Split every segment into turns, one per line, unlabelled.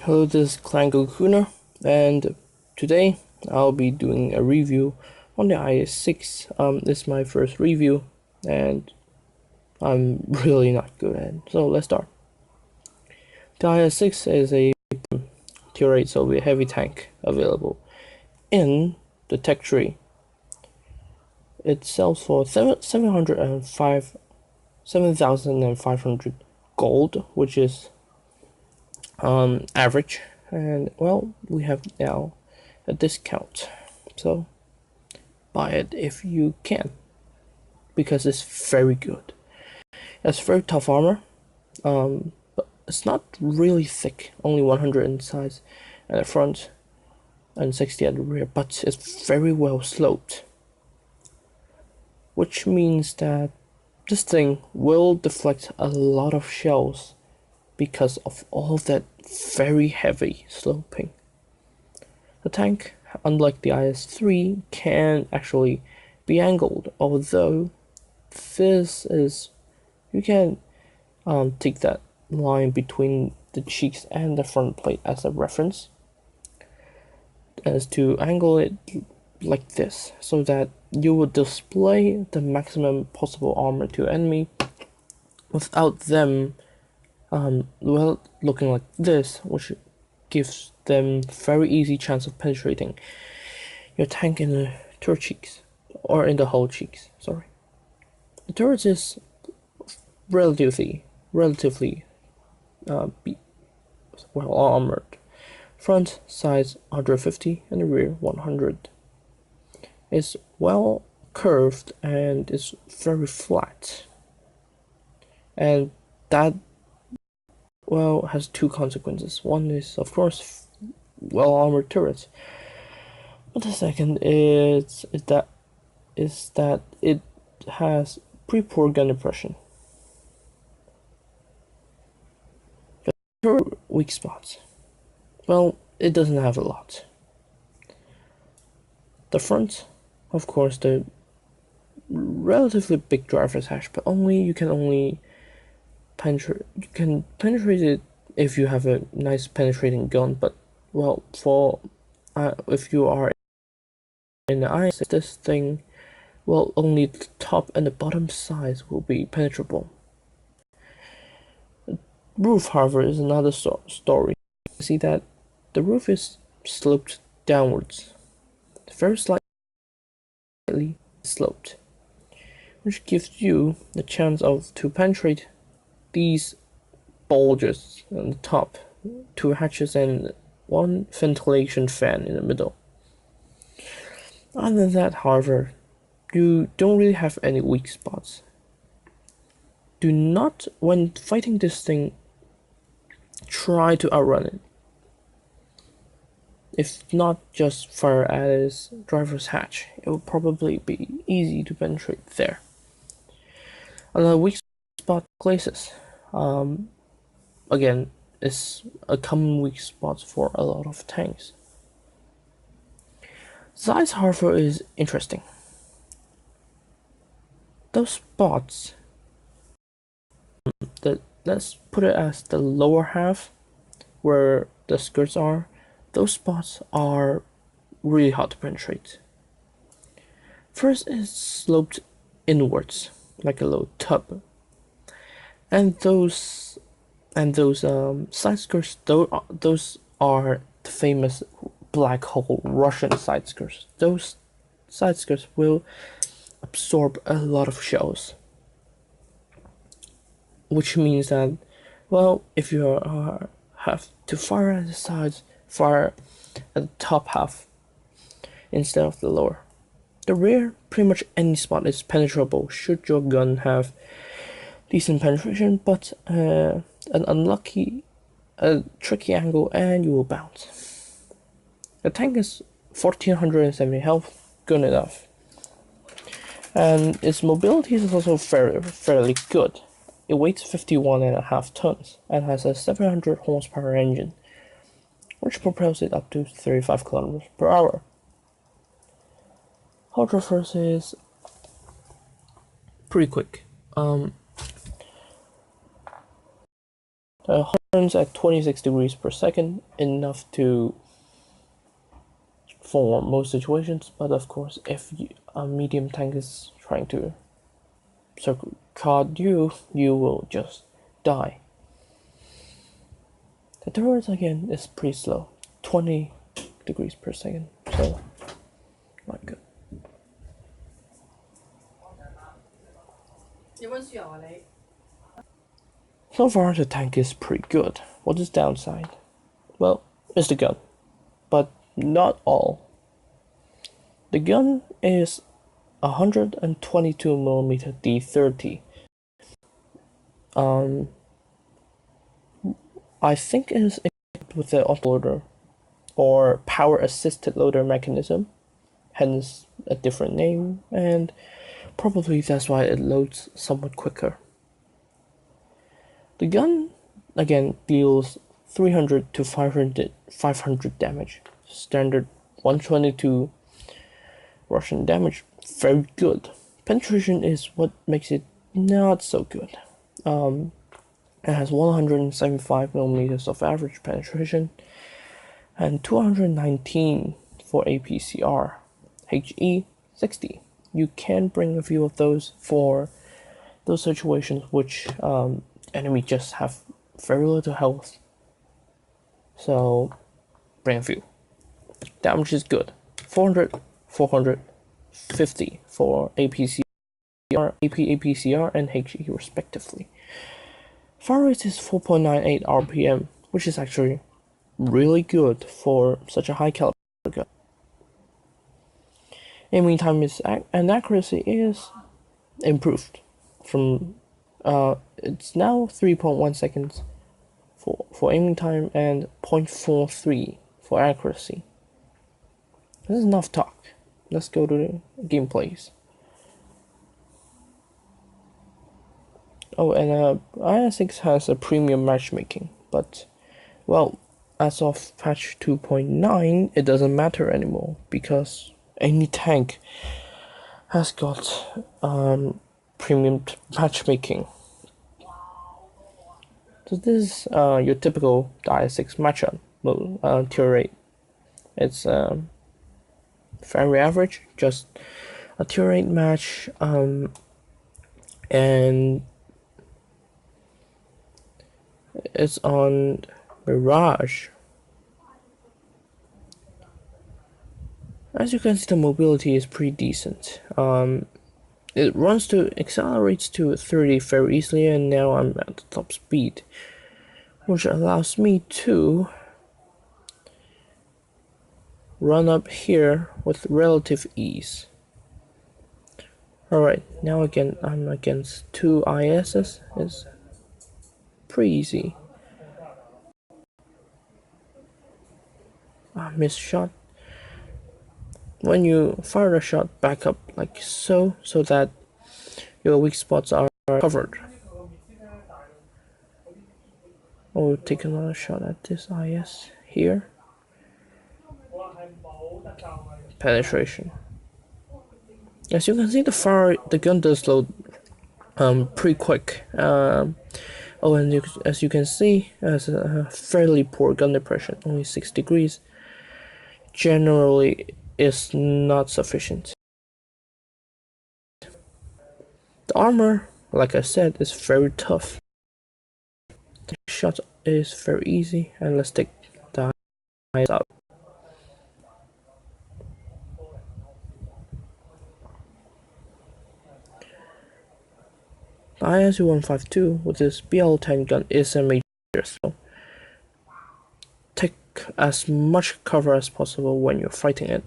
Hello, this is Kuna, and today I'll be doing a review on the IS-6. This is my first review, and I'm really not good at it. So let's start. The IS-6 is a Tier 8 Soviet heavy tank available in the tech tree. It sells for 7,500 gold, which is average, and well, we have now a discount, so buy it if you can, because it's very good. It's very tough armor, but it's not really thick, only 100 in size at the front and 60 at the rear, but it's very well sloped, which means that this thing will deflect a lot of shells because of all that very heavy sloping. The tank, unlike the IS-3, can actually be angled, although this is, you can take that line between the cheeks and the front plate as a reference, as to angle it like this, so that you will display the maximum possible armor to enemy without them looking like this, which gives them very easy chance of penetrating your tank in the turret cheeks, or in the hull cheeks, sorry. The turret is relatively well armored. Front size 150 and the rear 100. It's well curved and is very flat, and that has two consequences. One is, of course, well-armored turrets, but the second is that it has pretty poor gun depression. The weak spots, well, it doesn't have a lot. The front, of course, the relatively big driver's hatch, but you can penetrate it if you have a nice penetrating gun, but well, if you are in the IS, this thing, well, only the top and the bottom sides will be penetrable. The roof, however, is another story. You see that the roof is sloped downwards, very slightly sloped, which gives you the chance to penetrate these bulges on the top, two hatches and one ventilation fan in the middle. Other than that, however, you don't really have any weak spots. Do not, when fighting this thing, try to outrun it. If not, just fire at its driver's hatch. It will probably be easy to penetrate there. Another weak spot, glacis. Again, is a common weak spot for a lot of tanks. Size, however, is interesting. Those spots, let's put it as the lower half, where the skirts are, those spots are really hard to penetrate. First, it's sloped inwards, like a little tub, and those side skirts, those are the famous black hole Russian side skirts. Those side skirts will absorb a lot of shells, which means that, well, if you have to fire at the sides, fire at the top half instead of the lower. The rear, pretty much any spot is penetrable should your gun have decent penetration, but a tricky angle and you will bounce. The tank is 1470 health, good enough, and its mobility is also fairly good. It weighs 51.5 tons and has a 700 horsepower engine, which propels it up to 35 kilometers per hour. Hull traverse is pretty quick. The hull turns at 26 degrees per second, enough for most situations. But of course, if a medium tank is trying to card you, you will just die. The turret again is pretty slow, 20 degrees per second, so not good. So far the tank is pretty good. What is downside? Well, it's the gun, but not all. The gun is 122mm D30. I think it is equipped with the autoloader or power assisted loader mechanism, hence a different name, and probably that's why it loads somewhat quicker. The gun again deals 300 to 500 damage, standard 122 Russian damage, very good. Penetration is what makes it not so good. It has 175mm of average penetration and 219 for APCR, HE 60. You can bring a few of those for those situations which enemy just have very little health. So bring a few. Damage is good. 400, 450 for APCR, APCR, and HE respectively. Fire rate is 4.98 RPM, which is actually really good for such a high caliber gun. Aiming time is and accuracy is improved from it's now 3.1 seconds for aiming time and 0.43 for accuracy. This is enough talk. Let's go to the gameplays. Oh, and IS-6 has a premium matchmaking, but, well, as of patch 2.9, it doesn't matter anymore, because any tank has got premium matchmaking. So this is your typical IS-6 matchup mode, tier rate. It's very average, just a tier 8 match, and it's on Mirage. As you can see, the mobility is pretty decent. It accelerates to 30 very easily, and now I'm at the top speed, which allows me to run up here with relative ease. Alright, now again I'm against two ISs. It's pretty easy. Missed shot. When you fire a shot, back up like so that your weak spots are covered. We'll take another shot at this IS here. Penetration. As you can see, the gun does load pretty quick. And as you can see, it has a fairly poor gun depression, only 6 degrees. Generally is not sufficient. The armor, like I said, is very tough. The shot is very easy, and let's take the eyes out. The IS-152 with this BL-10 gun is a major, so take as much cover as possible when you're fighting it,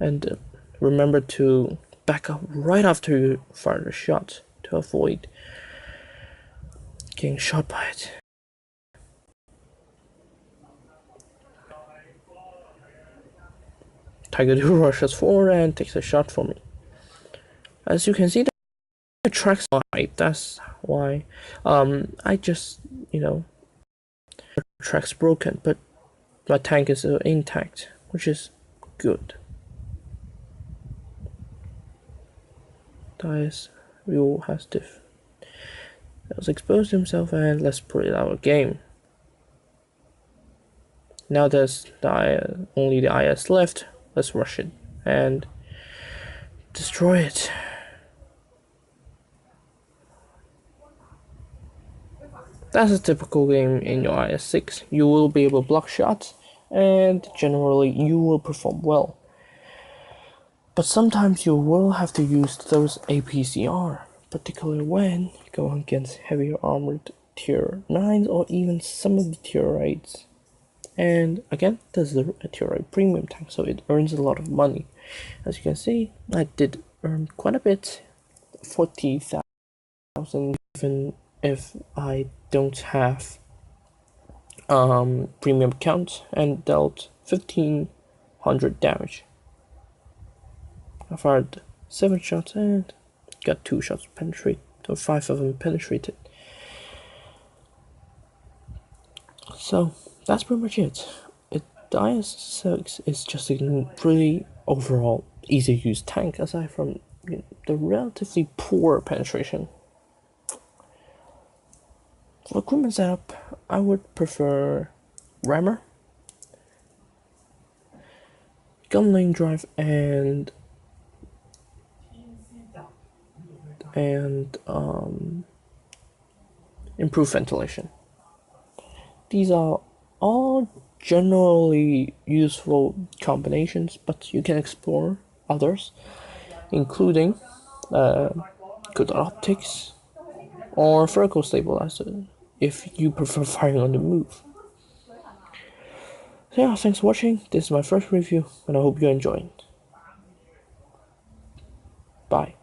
and remember to back up right after you fire the shot to avoid getting shot by it. Tiger 2 rushes forward and takes a shot for me. As you can see, the tracks wide, that's why I just, the track's broken, but my tank is intact, which is good. Dice Rule has exposed himself, and let's put it out of game. now there's only the IS left. Let's rush it and destroy it. That's a typical game in your IS-6. You will be able to block shots, and generally you will perform well. But sometimes you will have to use those APCR, particularly when you go against heavier armored tier 9s or even some of the tier 8s. And again, this is a tier 8 premium tank, so it earns a lot of money. As you can see, I did earn quite a bit, 40,000, even if I don't have premium count, and dealt 1500 damage. I fired 7 shots and got 2 shots penetrated, or 5 of them penetrated. So that's pretty much it. The IS-6 is just a pretty overall easy to use tank, aside from the relatively poor penetration. For equipment setup, I would prefer rammer, gun lane drive, and improved ventilation. These are all generally useful combinations, but you can explore others, including good optics or vertical stabilizer if you prefer firing on the move. So yeah, thanks for watching. This is my first review, and I hope you enjoyed. Bye.